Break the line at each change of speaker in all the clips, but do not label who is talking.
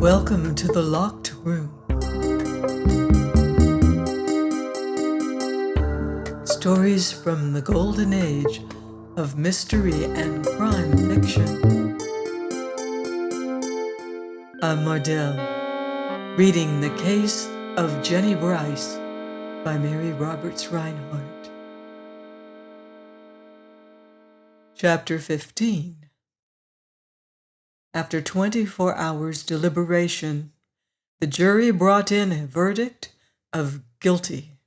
Welcome to the locked room. Stories from the golden age of mystery and crime fiction. I'm Mardell, reading The Case of Jennie Brice by Mary Roberts Reinhardt. Chapter 15. After 24 hours deliberation, the jury brought in a verdict of guilty.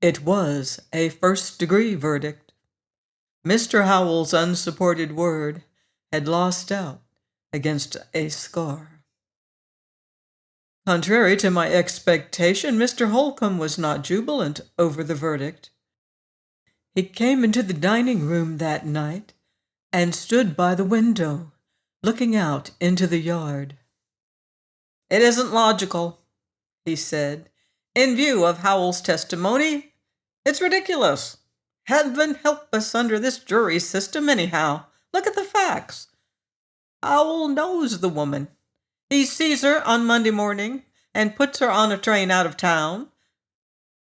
It was a first-degree verdict. Mr. Howell's unsupported word had lost out against a scar. Contrary to my expectation, Mr. Holcomb was not jubilant over the verdict. He came into the dining room that night and stood by the window, looking out into the yard. "It isn't logical," he said. "In view of Howell's testimony, it's ridiculous. Heaven help us under this jury system anyhow. Look at the facts. Howell knows the woman. He sees her on Monday morning and puts her on a train out of town.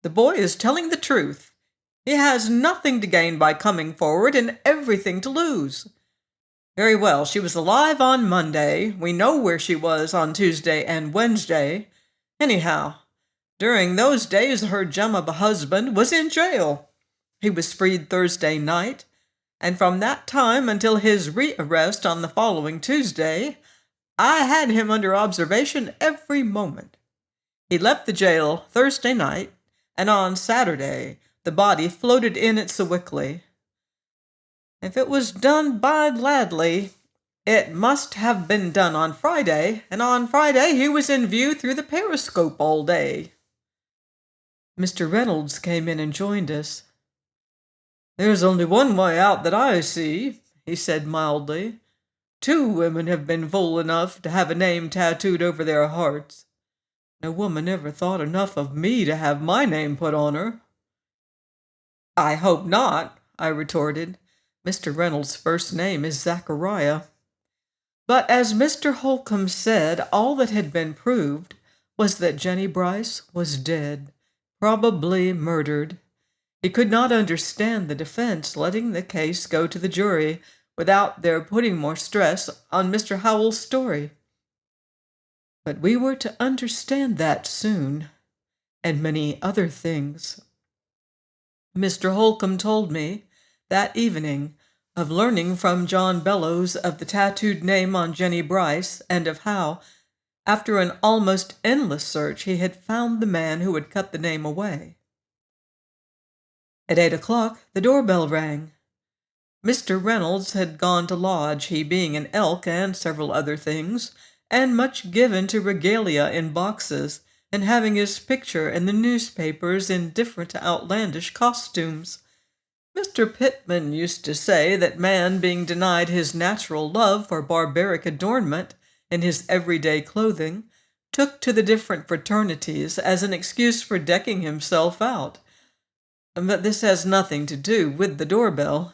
The boy is telling the truth. He has nothing to gain by coming forward and everything to lose. Very well, she was alive on Monday. We know where she was on Tuesday and Wednesday. Anyhow, during those days her gem of a husband was in jail. He was freed Thursday night, and from that time until his rearrest on the following Tuesday, I had him under observation every moment. He left the jail Thursday night, and on Saturday the body floated in at Sewickley. If it was done by Ladley, it must have been done on Friday, and on Friday he was in view through the periscope all day." Mr. Reynolds came in and joined us. "There's only one way out that I see," he said mildly. "Two women have been fool enough to have a name tattooed over their hearts. No woman ever thought enough of me to have my name put on her." "I hope not," I retorted. "Mr. Reynolds' first name is Zachariah." But as Mr. Holcomb said, all that had been proved was that Jennie Brice was dead, probably murdered. He could not understand the defense letting the case go to the jury without their putting more stress on Mr. Howell's story. But we were to understand that soon, and many other things. Mr. Holcomb told me that evening of learning from John Bellows of the tattooed name on Jennie Brice, and of how, after an almost endless search, he had found the man who had cut the name away. At 8 o'clock, the doorbell rang. Mr. Reynolds had gone to lodge, he being an elk and several other things, and much given to regalia in boxes, and having his picture in the newspapers in different outlandish costumes. Mr. Pittman used to say that man, being denied his natural love for barbaric adornment in his everyday clothing, took to the different fraternities as an excuse for decking himself out. But this has nothing to do with the doorbell.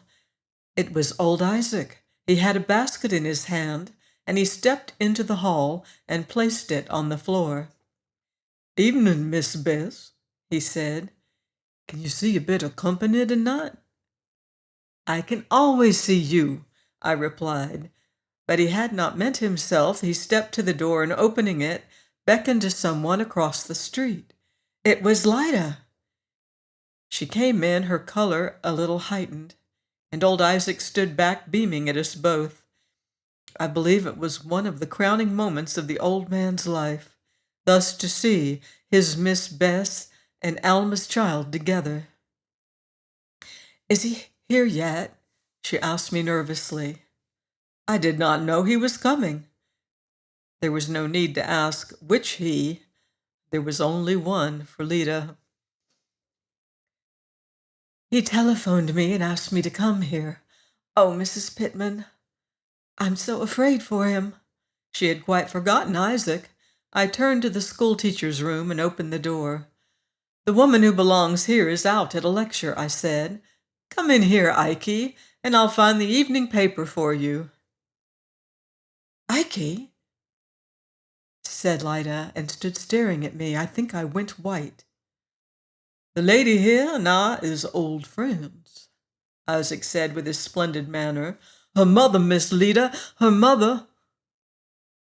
It was old Isaac. He had a basket in his hand, and he stepped into the hall and placed it on the floor. "Evening, Miss Bess," he said. "Can you see a bit of company tonight?" "I can always see you," I replied. But he had not meant himself. He stepped to the door and, opening it, beckoned to someone across the street. It was Lida. She came in, her color a little heightened, and old Isaac stood back beaming at us both. I believe it was one of the crowning moments of the old man's life, thus to see his Miss Bess and Alma's child together. "Is he here yet?" she asked me nervously. I did not know he was coming. There was no need to ask which he. There was only one for Lida. "He telephoned me and asked me to come here. Oh, Mrs. Pittman, I'm so afraid for him." She had quite forgotten Isaac. I turned to the schoolteacher's room and opened the door. "The woman who belongs here is out at a lecture," I said. "Come in here, Ikey, and I'll find the evening paper for you." "Ikey?" said Lida, and stood staring at me. I think I went white. "The lady here and I is old friends," Isaac said with his splendid manner. "Her mother, Miss Lida, her mother—"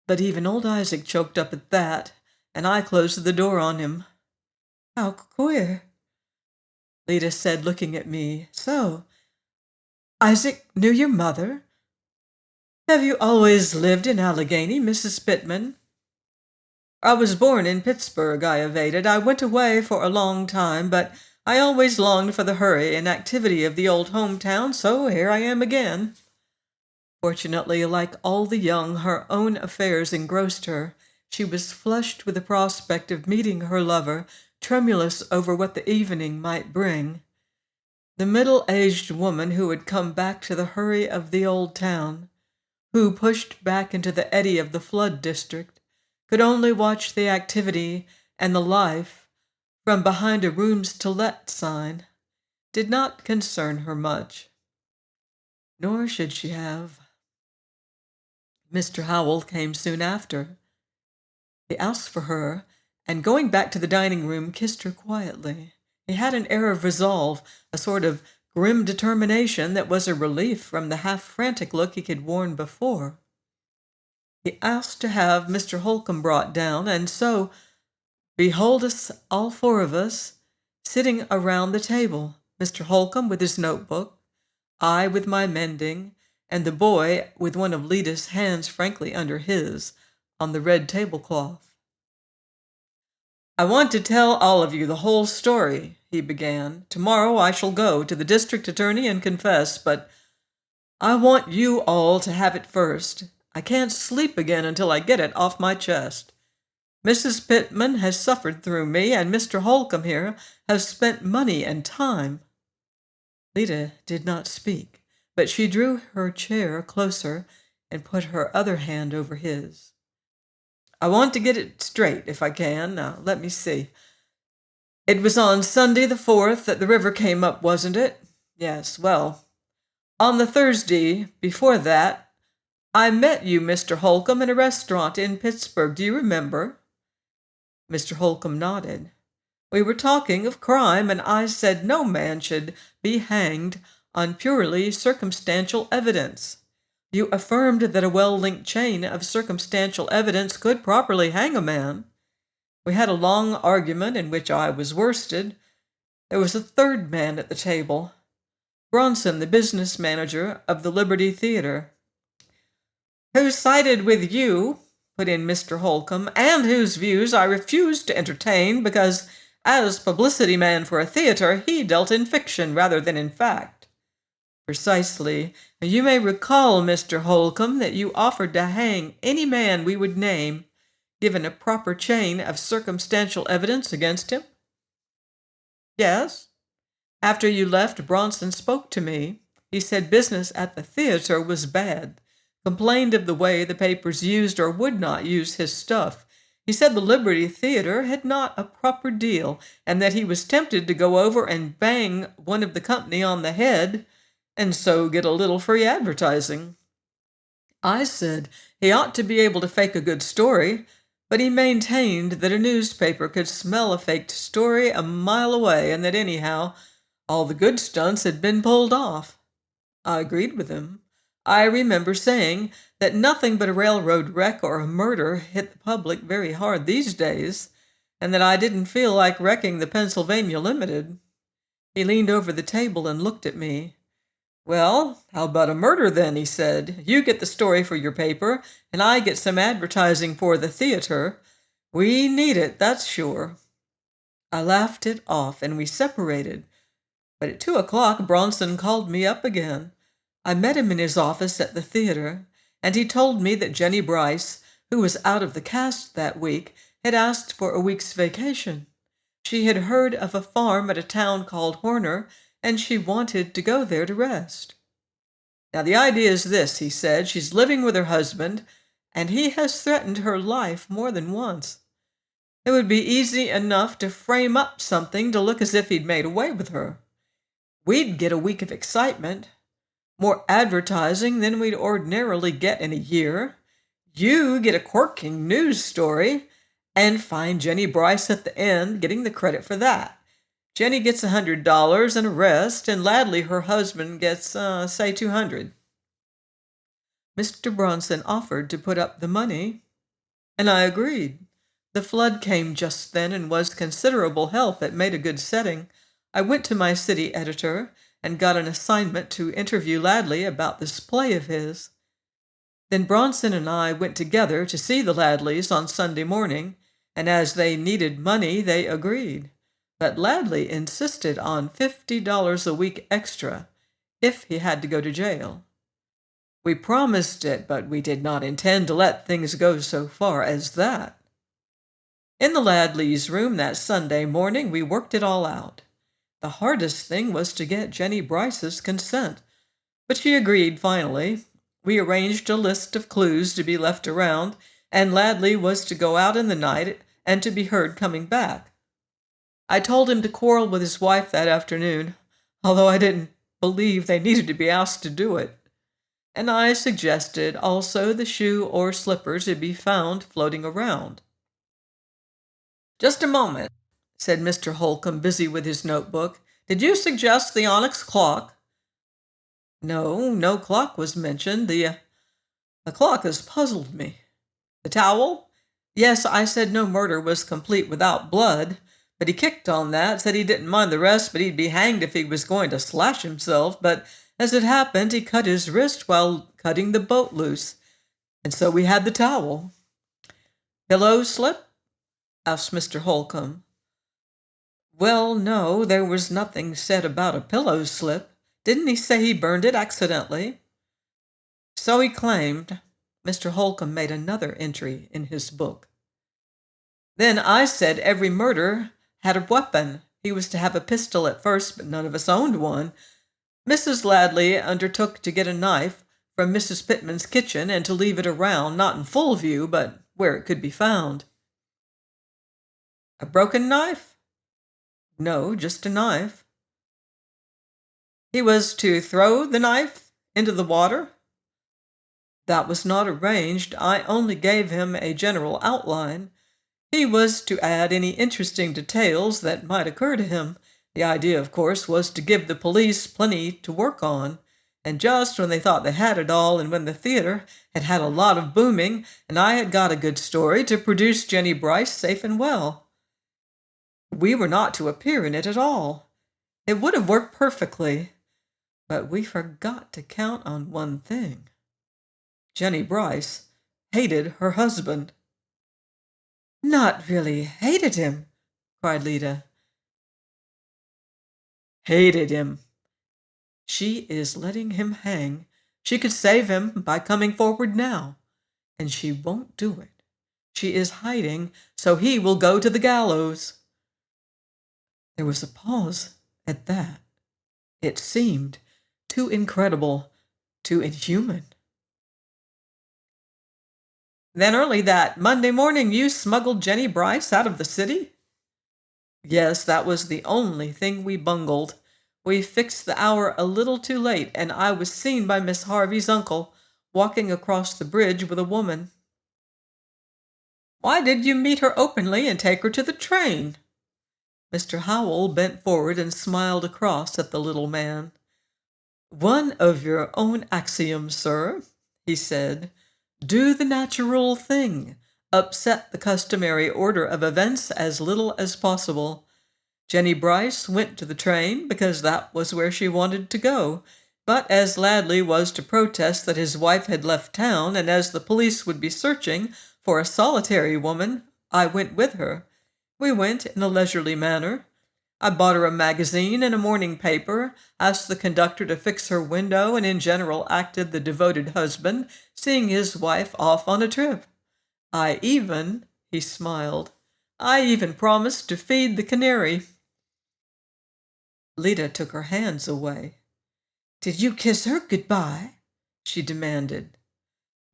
But even old Isaac choked up at that, and I closed the door on him. "How queer," Lida said, looking at me. "So, Isaac knew your mother? Have you always lived in Allegheny, Mrs. Pittman?" "I was born in Pittsburgh," I evaded. "I went away for a long time, but I always longed for the hurry and activity of the old hometown, so here I am again." Fortunately, like all the young, her own affairs engrossed her. She was flushed with the prospect of meeting her lover, tremulous over what the evening might bring. The middle-aged woman who had come back to the hurry of the old town, who, pushed back into the eddy of the flood district, could only watch the activity and the life from behind a rooms to let sign, did not concern her much. Nor should she have. Mr. Howell came soon after. He asked for her, and going back to the dining room, kissed her quietly. He had an air of resolve, a sort of grim determination that was a relief from the half-frantic look he had worn before. He asked to have Mr. Holcomb brought down, and so, behold us, all four of us, sitting around the table, Mr. Holcomb with his notebook, I with my mending, and the boy with one of Lida's hands frankly under his, on the red tablecloth. "I want to tell all of you the whole story," he began. "Tomorrow I shall go to the district attorney and confess, but I want you all to have it first. I can't sleep again until I get it off my chest. Mrs. Pittman has suffered through me, and Mr. Holcomb here has spent money and time." Lida did not speak, but she drew her chair closer and put her other hand over his. "I want to get it straight, if I can. Now, let me see. It was on Sunday the 4th that the river came up, wasn't it? Yes, well, on the Thursday before that, I met you, Mr. Holcomb, in a restaurant in Pittsburgh. Do you remember?" Mr. Holcomb nodded. "We were talking of crime, and I said no man should be hanged on purely circumstantial evidence. You affirmed that a well-linked chain of circumstantial evidence could properly hang a man. We had a long argument in which I was worsted. There was a third man at the table, Bronson, the business manager of the Liberty Theater." "Who sided with you," put in Mr. Holcomb, "and whose views I refused to entertain because, as publicity man for a theater, he dealt in fiction rather than in fact." "Precisely. You may recall, Mr. Holcomb, that you offered to hang any man we would name, given a proper chain of circumstantial evidence against him?" "Yes. After you left, Bronson spoke to me. He said business at the theater was bad, complained of the way the papers used or would not use his stuff. He said the Liberty Theater had not a proper deal, and that he was tempted to go over and bang one of the company on the head, and so get a little free advertising. I said he ought to be able to fake a good story, but he maintained that a newspaper could smell a faked story a mile away, and that anyhow, all the good stunts had been pulled off. I agreed with him. I remember saying that nothing but a railroad wreck or a murder hit the public very hard these days, and that I didn't feel like wrecking the Pennsylvania Limited. He leaned over the table and looked at me. "Well, how about a murder then?" he said. "You get the story for your paper, and I get some advertising for the theater. We need it, that's sure." I laughed it off, and we separated. But at 2 o'clock, Bronson called me up again. I met him in his office at the theater, and he told me that Jennie Brice, who was out of the cast that week, had asked for a week's vacation. She had heard of a farm at a town called Horner, and she wanted to go there to rest. "Now the idea is this," he said. "She's living with her husband, and he has threatened her life more than once. It would be easy enough to frame up something to look as if he'd made away with her. We'd get a week of excitement, more advertising than we'd ordinarily get in a year. You get a corking news story and find Jennie Brice at the end getting the credit for that. Jennie gets $100 and a rest, and Ladley, her husband, gets, say, 200. Mr. Bronson offered to put up the money, and I agreed. The flood came just then and was considerable help. It made a good setting. I went to my city editor and got an assignment to interview Ladley about this play of his. Then Bronson and I went together to see the Ladleys on Sunday morning, and as they needed money, they agreed. But Ladley insisted on $50 a week extra if he had to go to jail. We promised it, but we did not intend to let things go so far as that. In the Ladleys' room that Sunday morning, we worked it all out. The hardest thing was to get Jennie Brice's consent, but she agreed finally. We arranged a list of clues to be left around, and Ladley was to go out in the night and to be heard coming back. I told him to quarrel with his wife that afternoon, although I didn't believe they needed to be asked to do it. And I suggested also the shoe or slipper to be found floating around. "Just a moment," said Mr. Holcomb, busy with his notebook. "Did you suggest the onyx clock?" "No, no clock was mentioned. The clock has puzzled me." "The towel?" "Yes, I said no murder was complete without blood, but he kicked on that, said he didn't mind the rest, but he'd be hanged if he was going to slash himself. But as it happened, he cut his wrist while cutting the boat loose, and so we had the towel." "Pillow slip?" asked Mr. Holcomb. "Well, no, there was nothing said about a pillow slip. Didn't he say he burned it accidentally?" "So he claimed." Mr. Holcomb made another entry in his book. "Then I said every murder had a weapon. He was to have a pistol at first, but none of us owned one. Mrs. Ladley undertook to get a knife from Mrs. Pittman's kitchen and to leave it around, not in full view, but where it could be found." "A broken knife?" "No, just a knife." "He was to throw the knife into the water?" "That was not arranged. I only gave him a general outline. He was to add any interesting details that might occur to him. The idea, of course, was to give the police plenty to work on. And just when they thought they had it all, and when the theater had had a lot of booming, and I had got a good story, to produce Jennie Brice safe and well. We were not to appear in it at all. It would have worked perfectly. But we forgot to count on one thing. Jennie Brice hated her husband." "Not really hated him?" cried Lida. "Hated him. She is letting him hang. She could save him by coming forward now, and she won't do it. She is hiding so he will go to the gallows." There was a pause at that. It seemed too incredible, too inhuman. "Then early that Monday morning you smuggled Jennie Brice out of the city?" "Yes, that was the only thing we bungled. We fixed the hour a little too late, and I was seen by Miss Harvey's uncle walking across the bridge with a woman." "Why did you meet her openly and take her to the train?" Mr. Howell bent forward and smiled across at the little man. "One of your own axioms, sir," he said. "Do the natural thing. Upset the customary order of events as little as possible. Jennie Brice went to the train because that was where she wanted to go, but as Ladley was to protest that his wife had left town, and as the police would be searching for a solitary woman, I went with her. We went in a leisurely manner. I bought her a magazine and a morning paper, asked the conductor to fix her window, and in general acted the devoted husband, seeing his wife off on a trip. He smiled, I even promised to feed the canary." Lida took her hands away. "Did you kiss her good-bye?" she demanded.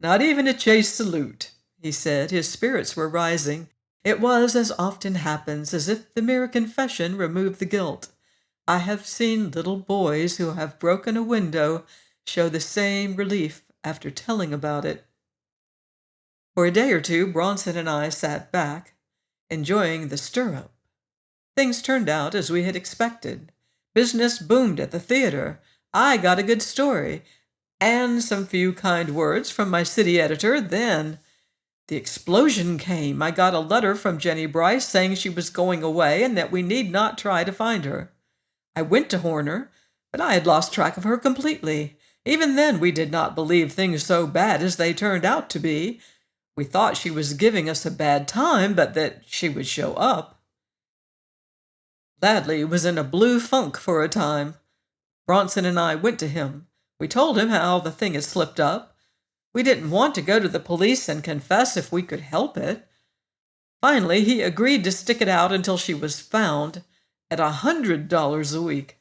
"Not even a chaste salute," he said. His spirits were rising. It was, as often happens, as if the mere confession removed the guilt. I have seen little boys who have broken a window show the same relief after telling about it. For a day or two, Bronson and I sat back, enjoying the stir-up. Things turned out as we had expected. Business boomed at the theater. I got a good story, and some few kind words from my city editor. Then the explosion came. I got a letter from Jennie Brice saying she was going away and that we need not try to find her. I went to Horner, but I had lost track of her completely. Even then, we did not believe things so bad as they turned out to be. We thought she was giving us a bad time, but that she would show up. Ladley was in a blue funk for a time. Bronson and I went to him. We told him how the thing had slipped up. We didn't want to go to the police and confess if we could help it. Finally, he agreed to stick it out until she was found at $100 a week.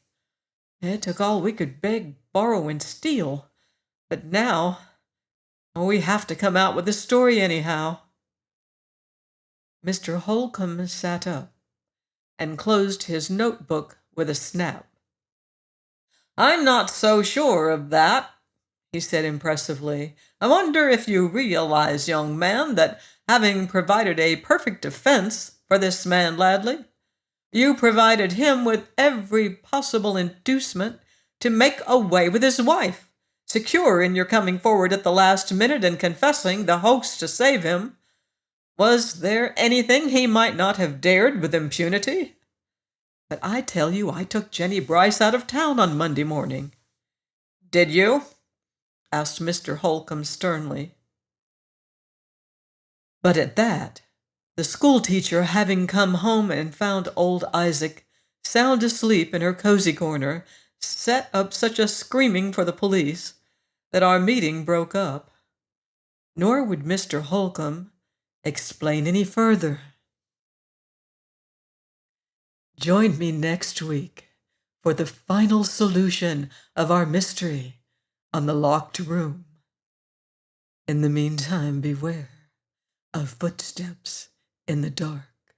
It took all we could beg, borrow, and steal. But now, we have to come out with a story anyhow. Mr. Holcomb sat up and closed his notebook with a snap. "I'm not so sure of that," he said impressively. "I wonder if you realize, young man, that having provided a perfect defense for this man Ladley, you provided him with every possible inducement to make away with his wife, secure in your coming forward at the last minute and confessing the hoax to save him. Was there anything he might not have dared with impunity? But I tell you, I took Jennie Brice out of town on Monday morning." "Did you?" asked Mr. Holcomb sternly. But at that, the schoolteacher, having come home and found old Isaac sound asleep in her cozy corner, set up such a screaming for the police that our meeting broke up. Nor would Mr. Holcomb explain any further. Join me next week for the final solution of our mystery on the locked room. In the meantime, beware of footsteps in the dark.